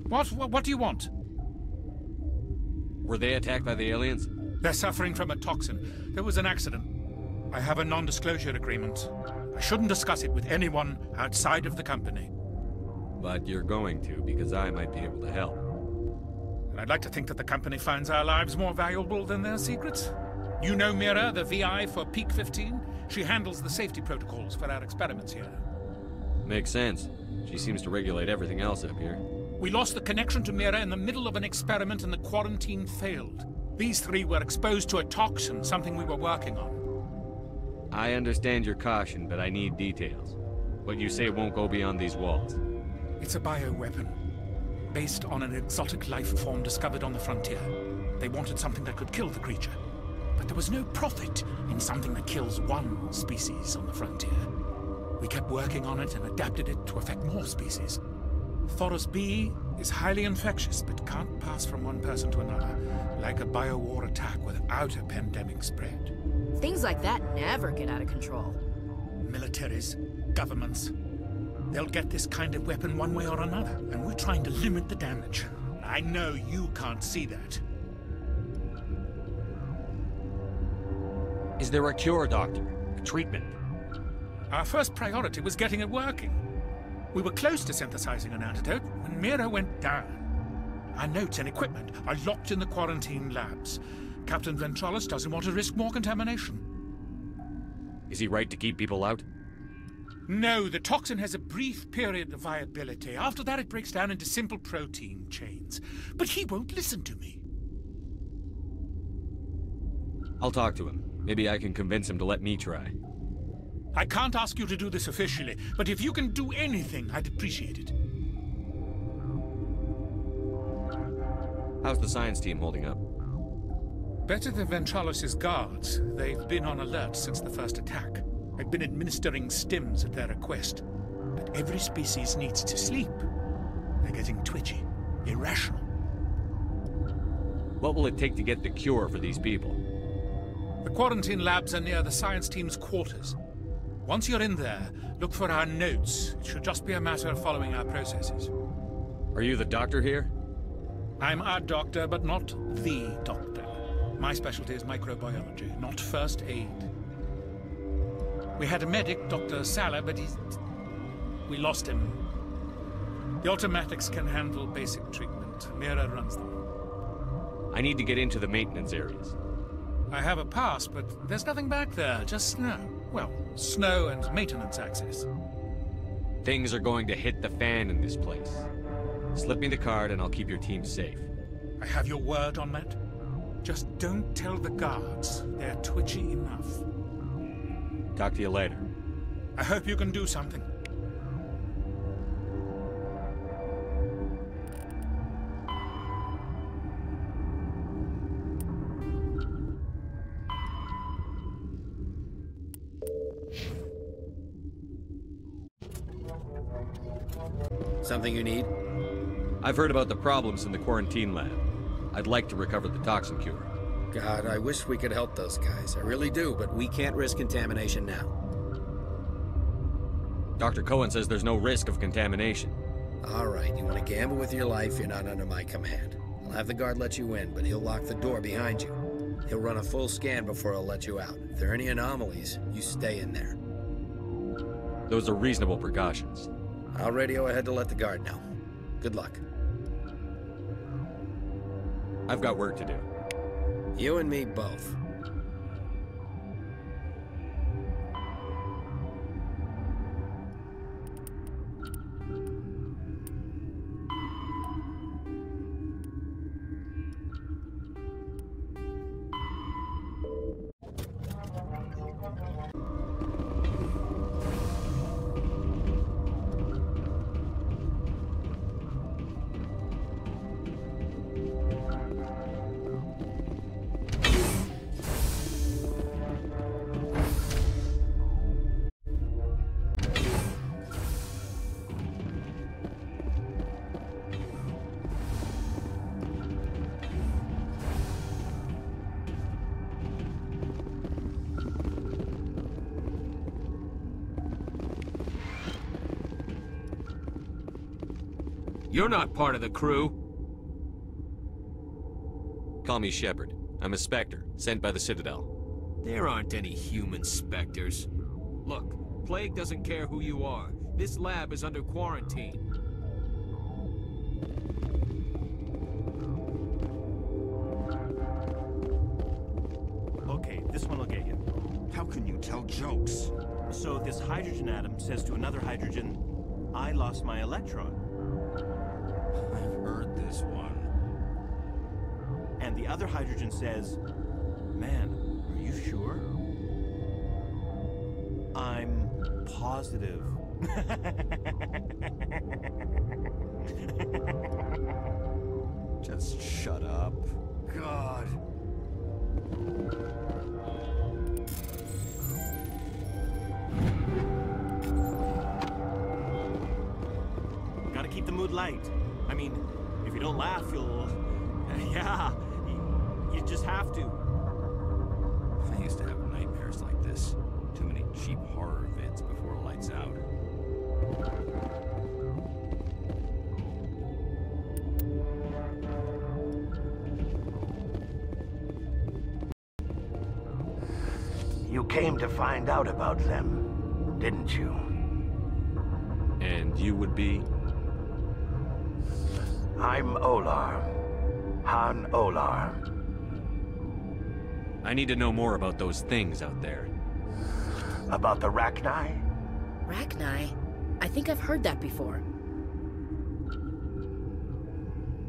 What do you want? Were they attacked by the aliens? They're suffering from a toxin. There was an accident. I have a non-disclosure agreement. I shouldn't discuss it with anyone outside of the company. But you're going to, because I might be able to help. And I'd like to think that the company finds our lives more valuable than their secrets. You know Mira, the VI for Peak 15? She handles the safety protocols for our experiments here. Makes sense. She seems to regulate everything else up here. We lost the connection to Mira in the middle of an experiment and the quarantine failed. These three were exposed to a toxin, something we were working on. I understand your caution, but I need details. What you say won't go beyond these walls. It's a bioweapon, based on an exotic life form discovered on the frontier. They wanted something that could kill the creature. But there was no profit in something that kills one species on the frontier. We kept working on it and adapted it to affect more species. Thoros B is highly infectious, but can't pass from one person to another, like a biowar attack without a pandemic spread. Things like that never get out of control. Militaries, governments, they'll get this kind of weapon one way or another, and we're trying to limit the damage. I know you can't see that. Is there a cure, Doctor? A treatment? Our first priority was getting it working. We were close to synthesizing an antidote when Mira went down. Our notes and equipment are locked in the quarantine labs. Captain Ventralis doesn't want to risk more contamination. Is he right to keep people out? No, the toxin has a brief period of viability. After that, it breaks down into simple protein chains. But he won't listen to me. I'll talk to him. Maybe I can convince him to let me try. I can't ask you to do this officially, but if you can do anything, I'd appreciate it. How's the science team holding up? Better than Ventralis' guards. They've been on alert since the first attack. I've been administering stims at their request. But every species needs to sleep. They're getting twitchy, irrational. What will it take to get the cure for these people? The quarantine labs are near the science team's quarters. Once you're in there, look for our notes. It should just be a matter of following our processes. Are you the doctor here? I'm a doctor, but not the doctor. My specialty is microbiology, not first aid. We had a medic, Dr. Salah, but we lost him. The automatics can handle basic treatment. Mira runs them. I need to get into the maintenance areas. I have a pass, but there's nothing back there, just snow. Well, snow and maintenance access. Things are going to hit the fan in this place. Slip me the card and I'll keep your team safe. I have your word on that. Just don't tell the guards. They're twitchy enough. Talk to you later. I hope you can do something. Something you need? I've heard about the problems in the quarantine lab. I'd like to recover the toxin cure. God, I wish we could help those guys. I really do, but we can't risk contamination now. Dr. Cohen says there's no risk of contamination. All right, you want to gamble with your life, you're not under my command. I'll have the guard let you in, but he'll lock the door behind you. He'll run a full scan before he'll let you out. If there are any anomalies, you stay in there. Those are reasonable precautions. I'll radio ahead to let the guard know. Good luck. I've got work to do. You and me both. You're not part of the crew. Call me Shepard. I'm a Spectre, sent by the Citadel. There aren't any human specters. Look, Plague doesn't care who you are. This lab is under quarantine. Okay, this one will get you. How can you tell jokes? So this hydrogen atom says to another hydrogen, I lost my electron. I've heard this one. And the other hydrogen says, man, are you sure? I'm positive. Just shut up. God. Gotta keep the mood light. I mean, if you don't laugh, you'll... yeah, you just have to. I used to have nightmares like this. Too many cheap horror vids before lights out. You came to find out about them, didn't you? And you would be? I'm Olar. Han Olar. I need to know more about those things out there. About the Rachni? Rachni? I think I've heard that before.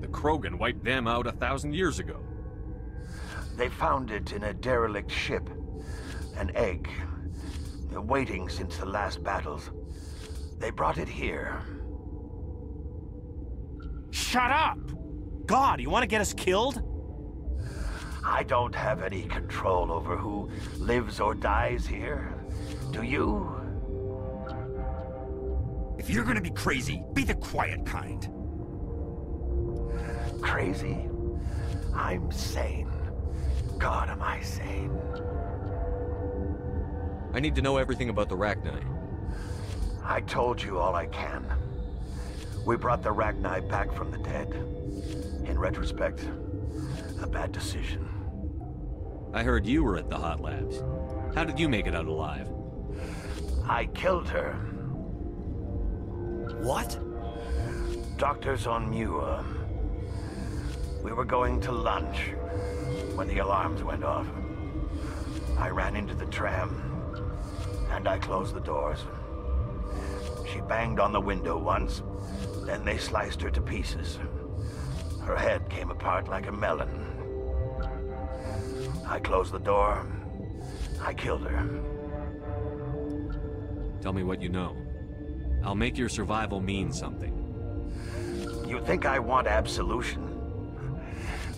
The Krogan wiped them out 1,000 years ago. They found it in a derelict ship. An egg. Waiting since the last battles. They brought it here. Shut up! God, you want to get us killed? I don't have any control over who lives or dies here. Do you? If you're gonna be crazy, be the quiet kind. Crazy? I'm sane. God, am I sane? I need to know everything about the Rachni. I told you all I can. We brought the Rachni back from the dead. In retrospect, a bad decision. I heard you were at the hot labs. How did you make it out alive? I killed her. What? Doctors on Muir. We were going to lunch when the alarms went off. I ran into the tram, and I closed the doors. She banged on the window once, then they sliced her to pieces. Her head came apart like a melon. I closed the door. I killed her. Tell me what you know. I'll make your survival mean something. You think I want absolution?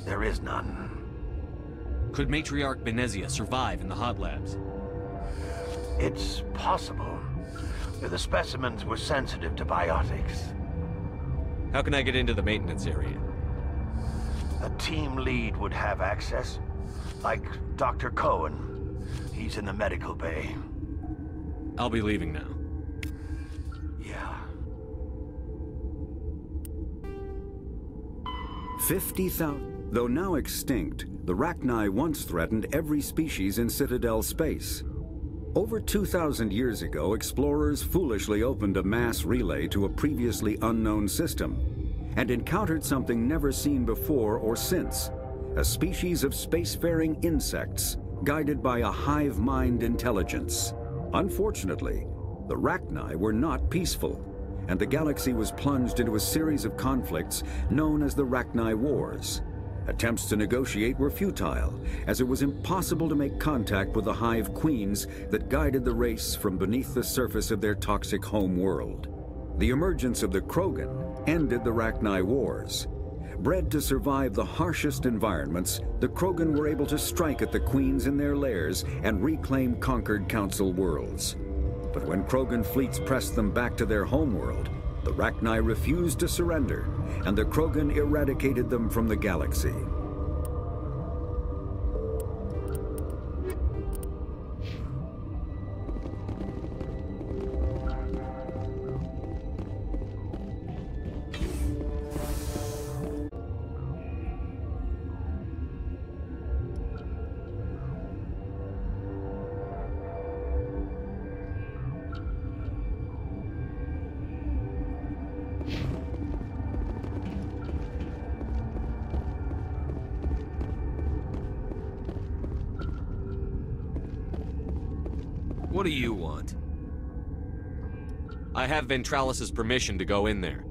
There is none. Could Matriarch Benezia survive in the hot labs? It's possible. The specimens were sensitive to biotics. How can I get into the maintenance area? A team lead would have access. Like Dr. Cohen. He's in the medical bay. I'll be leaving now. Yeah. 50,000. Though now extinct, the Rachni once threatened every species in Citadel space. Over 2,000 years ago, explorers foolishly opened a mass relay to a previously unknown system and encountered something never seen before or since, a species of spacefaring insects guided by a hive mind intelligence. Unfortunately, the Rachni were not peaceful, and the galaxy was plunged into a series of conflicts known as the Rachni Wars. Attempts to negotiate were futile, as it was impossible to make contact with the hive queens that guided the race from beneath the surface of their toxic home world. The emergence of the Krogan ended the Rachni Wars. Bred to survive the harshest environments, the Krogan were able to strike at the queens in their lairs and reclaim conquered Council worlds. But when Krogan fleets pressed them back to their homeworld, the Rachni refused to surrender, and the Krogan eradicated them from the galaxy. What do you want? I have Ventralis's permission to go in there.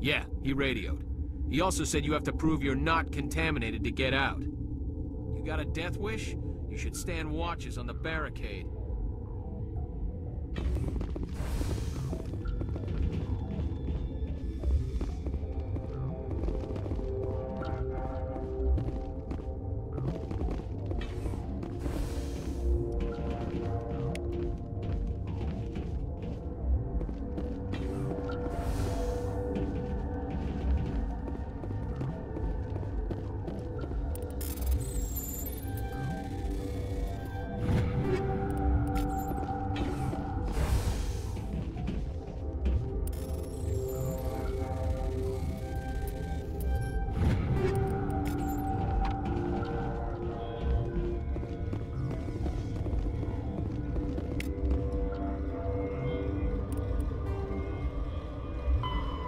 Yeah, he radioed. He also said you have to prove you're not contaminated to get out. You got a death wish? You should stand watches on the barricade.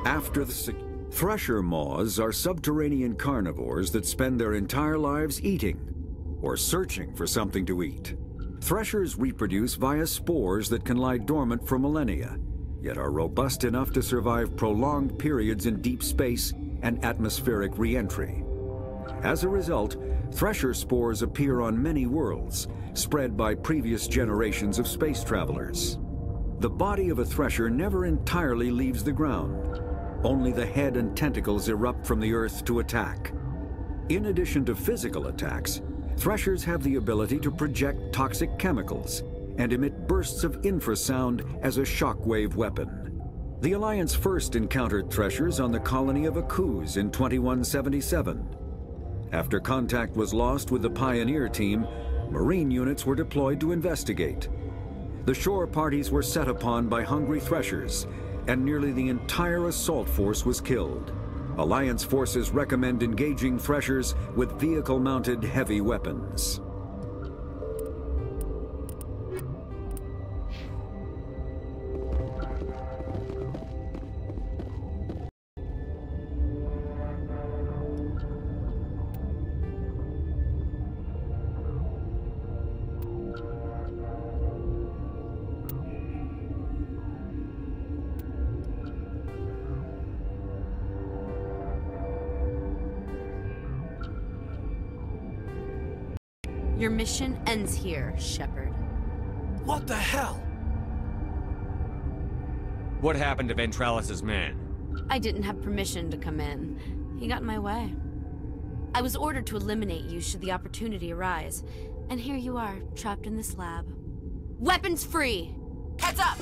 After the thresher moths are subterranean carnivores that spend their entire lives eating or searching for something to eat. Threshers reproduce via spores that can lie dormant for millennia, yet are robust enough to survive prolonged periods in deep space and atmospheric re-entry. As a result, thresher spores appear on many worlds, spread by previous generations of space travelers. The body of a thresher never entirely leaves the ground. Only the head and tentacles erupt from the earth to attack. In addition to physical attacks, threshers have the ability to project toxic chemicals and emit bursts of infrasound as a shockwave weapon. The Alliance first encountered threshers on the colony of Akuz in 2177. After contact was lost with the Pioneer team, Marine units were deployed to investigate. The shore parties were set upon by hungry threshers, and nearly the entire assault force was killed. Alliance forces recommend engaging threshers with vehicle-mounted heavy weapons. Your mission ends here, Shepard. What the hell? What happened to Ventralis's man? I didn't have permission to come in. He got in my way. I was ordered to eliminate you should the opportunity arise. And here you are, trapped in this lab. Weapons free! Heads up!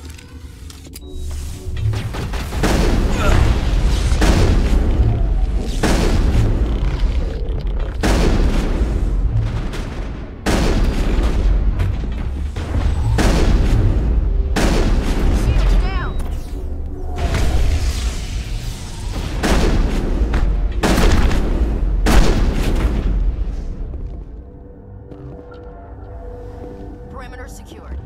Perimeter secured.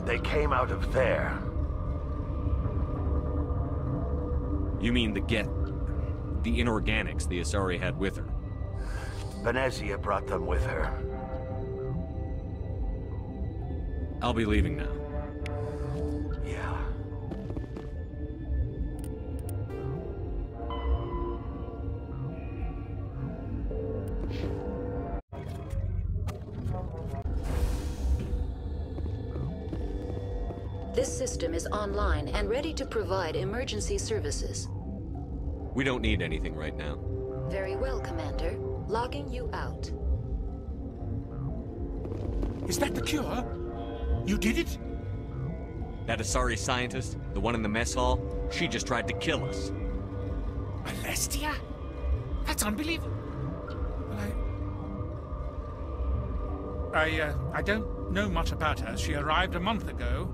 They came out of there. You mean the inorganics the Asari had with her? Venezia brought them with her. I'll be leaving now. Yeah. This system is online and ready to provide emergency services. We don't need anything right now. Very well, Commander. Logging you out. Is that the cure? You did it? That Asari scientist, the one in the mess hall, she just tried to kill us. Alestia? That's unbelievable. Well, I don't know much about her. She arrived a month ago.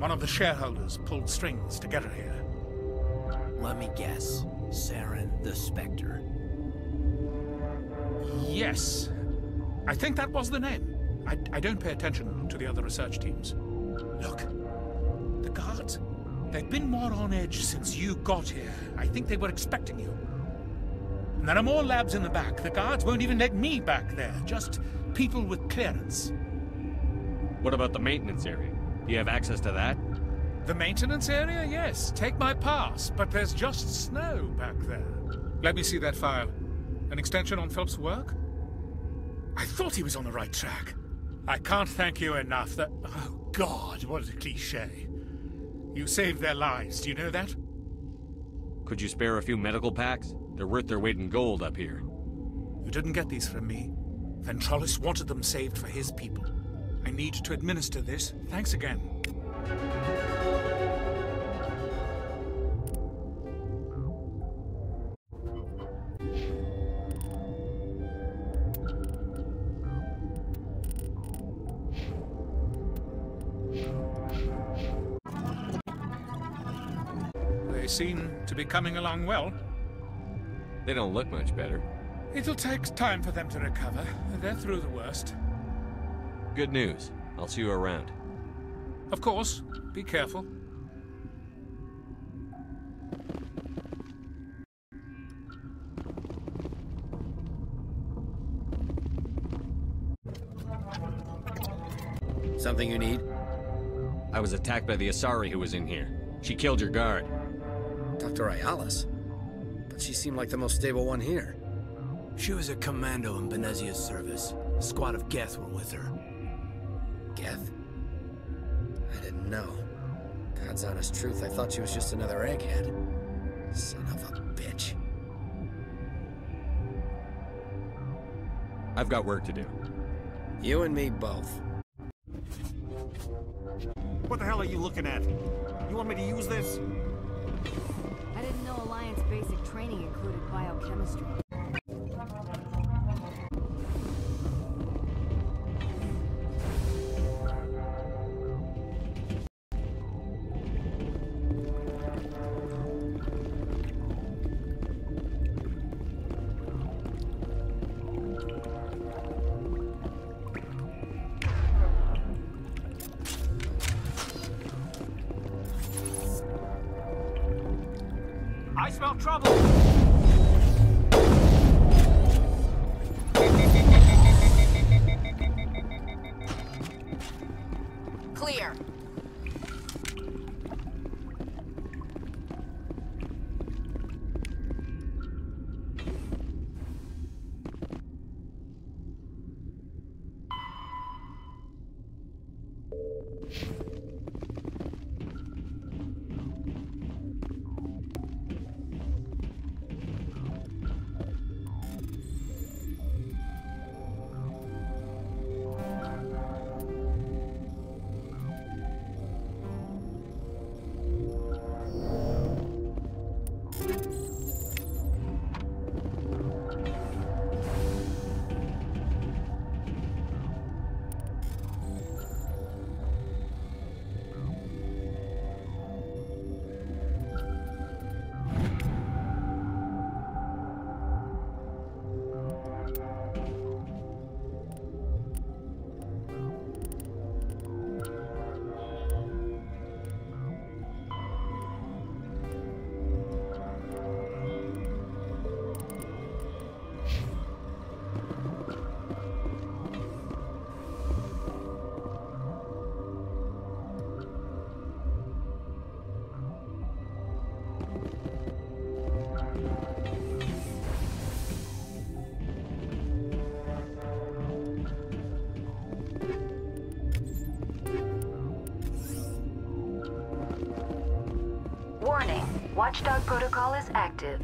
One of the shareholders pulled strings to get her here. Let me guess. Saren the Spectre. Yes. I think that was the name. I don't pay attention to the other research teams. Look, the guards, they've been more on edge since you got here. I think they were expecting you. And there are more labs in the back. The guards won't even let me back there. Just people with clearance. What about the maintenance area? Do you have access to that? The maintenance area? Yes. Take my pass. But there's just snow back there. Let me see that file. An extension on Phelps' work? I thought he was on the right track. I can't thank you enough that... Oh, God, what a cliché. You saved their lives, do you know that? Could you spare a few medical packs? They're worth their weight in gold up here. You didn't get these from me. Ventrolis wanted them saved for his people. I need to administer this. Thanks again. They seem to be coming along well. They don't look much better. It'll take time for them to recover. They're through the worst. Good news. I'll see you around. Of course. Be careful. Something you need? I was attacked by the Asari who was in here. She killed your guard. Dr. Ayalis? But she seemed like the most stable one here. She was a commando in Benezia's service. A squad of Geth were with her. Geth? I didn't know. God's honest truth, I thought she was just another egghead. Son of a bitch. I've got work to do. You and me both. What the hell are you looking at? You want me to use this? I didn't know Alliance basic training included biochemistry. I smell trouble! Clear. Warning. Watchdog protocol is active.